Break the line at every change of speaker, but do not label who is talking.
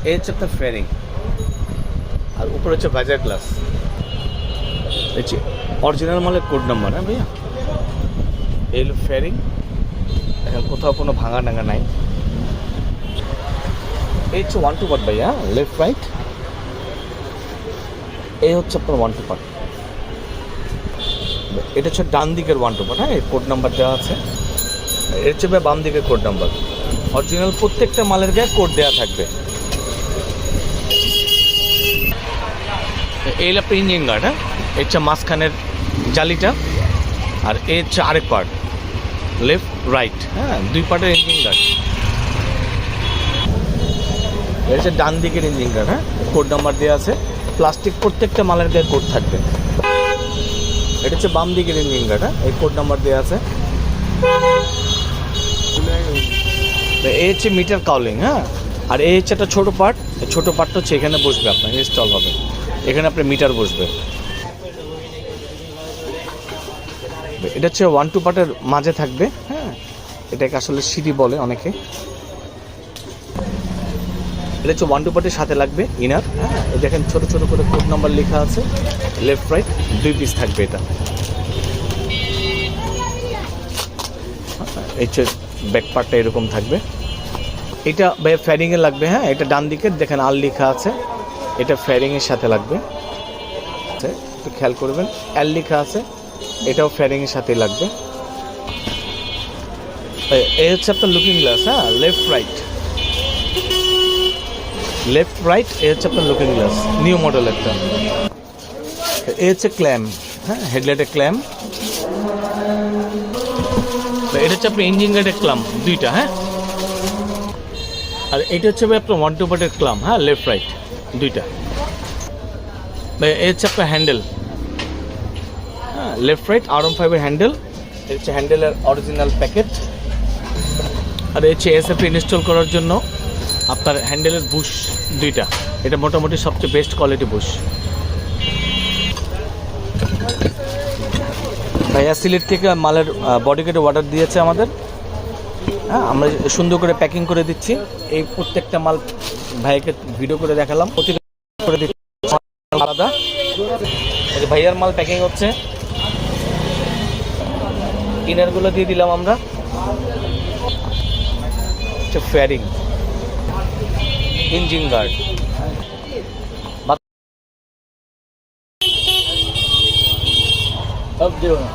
এই হচ্ছে আপনার ফেয়ারিং, আর উপরে হচ্ছে বাজার গ্লাস। হচ্ছে অরিজিনাল মালের কোড নাম্বার। হ্যাঁ ভাইয়া, এই হলো ফেয়ারিং। এখন কোথাও কোনো ভাঙা ডাঙা নাই। এই হচ্ছে 1 2 পার্ট ভাইয়া, লেফট রাইট। এই হচ্ছে আপনার 1 2 পার্ট। এটা হচ্ছে ডান দিকের 1 2 পার্ট। হ্যাঁ, কোড নাম্বার দেওয়া আছে। এর হচ্ছে বাম দিকের কোড নাম্বার। অরিজিনাল প্রত্যেকটা মালের গায়ে কোড দেওয়া থাকবে। এই হলো আপনার ইঞ্জিন গার্ড। হ্যাঁ, এর হচ্ছে মাঝখানের জালিটা, আর এর হচ্ছে আরেক পার্ট, লেফট রাইট। হ্যাঁ, 2 পার্টের ইঞ্জিন গার্ড। এর হচ্ছে ডান দিকের ইঞ্জিন গার্ড। হ্যাঁ, কোড নাম্বার দেওয়া আছে। প্লাস্টিক প্রত্যেকটা মালের গায়ে কোড থাকবে। এটা হচ্ছে বাম দিকের ইঞ্জিন গার্ড। হ্যাঁ, এই কোড নাম্বার দেওয়া আছে। এই হচ্ছে মিটার কাউলিং। হ্যাঁ, আর এই হচ্ছে একটা ছোটো পার্ট। ছোটো পার্টটা হচ্ছে এখানে বসবে, আপনার ইনস্টল হবে। এখানে আপনার মিটার বসবে। এটা হচ্ছে 1 2 পার্টের মাঝে থাকবে। হ্যাঁ, এটাকে আসলে সিঁড়ি বলে অনেকে। এটা হচ্ছে 1 2 পার্টের সাথে লাগবে ইনার। হ্যাঁ, এই দেখেন ছোটো ছোটো করে কোড নাম্বার লেখা আছে। লেফট রাইট 2 পিস থাকবে এটা। এই হচ্ছে ব্যাক পার্টটা এরকম থাকবে। এটা ফ্যারিংয়ে লাগবে। হ্যাঁ, এটা ডান দিকের দেখেন আর লেখা আছে, এটা ফ্যারিংয়ের সাথে লাগবে। একটু খেয়াল করবেন, এল লেখা আছে, এটাও ফ্যারিংয়ের সাথে লাগবে। এই হচ্ছে আপনার লুকিং গ্লাস। হ্যাঁ, লেফট রাইট লেফট রাইট। এই হচ্ছে আপনার লুকিং গ্লাস, নিউ মডেল একটা। এই হচ্ছে ক্ল্যাম। হ্যাঁ, হেডলাইটের ক্ল্যাম। এটা হচ্ছে আপনার ইঞ্জিন গার্ডের ক্লাম 2টা। হ্যাঁ, আর এটা হচ্ছে আপনার 1 2 পার্টের ক্লাম। হ্যাঁ, লেফট রাইট 2টা। এই হচ্ছে আপনার হ্যান্ডেল। হ্যাঁ, লেফট রাইট RM5 এর হ্যান্ডেল। এই হচ্ছে হ্যান্ডেলের অরিজিনাল প্যাকেট। আর এই হচ্ছে এসএফ ইনস্টল করার জন্য আপনার হ্যান্ডেলের বুশ 2টা। এটা মোটামুটি সবচেয়ে বেস্ট কোয়ালিটি বুশ। ভাইয়া সিলেট থেকে মালের বডি কেটে অর্ডার দিয়েছে আমাদের। হ্যাঁ, আমরা সুন্দর করে প্যাকিং করে দিচ্ছি। এই প্রত্যেকটা মাল ভাইয়াকে ভিডিও করে দেখালাম, প্রতিটা করে দিচ্ছি আলাদা। এই যে ভাইয়ার মাল প্যাকিং হচ্ছে, ইনারগুলো দিয়ে দিলাম আমরা। ফেয়ারিং, ইঞ্জিন গার্ড, সব দিও না।